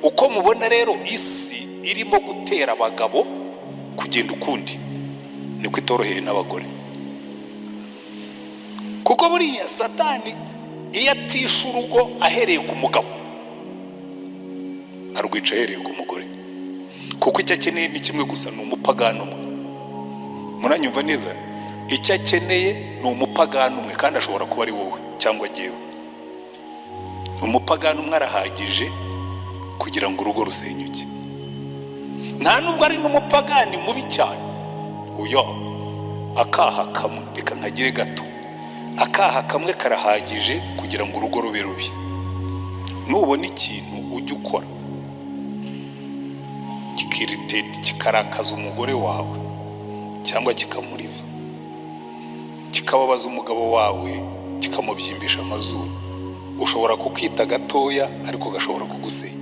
uko mubona rero isi irimo gutera abagabo kugenda ukundi, niko itoroheye n'abagore. Kuko buriya Satani iyo atisha urugo ahereye ku mugabo, arwica ahereye ku mugore. Kuko icyo akeneye ni kimwe gusa, ni umupagano umwe. Muranyumva neza? Icyo akeneye ni umupagano umwe, kandi ashobora kuba ari wowe cyangwa jyewe. Umupagano umwe arahagije kugira ngo urugo rusenyuke. Nta nubwo ari n'umupagani mubi cyane. Uyo akaha kamwe, reka nkagire gato, akaha kamwe karahagije kugira ngo urugo rube rubi. Nubona ikintu ujya ukora kikiritete, kikarakaza umugore wawe cyangwa kikamuriza, kikababaza umugabo wawe, kikamubyimbisha amazuru, ushobora kukita gatoya ariko gashobora kugusenya.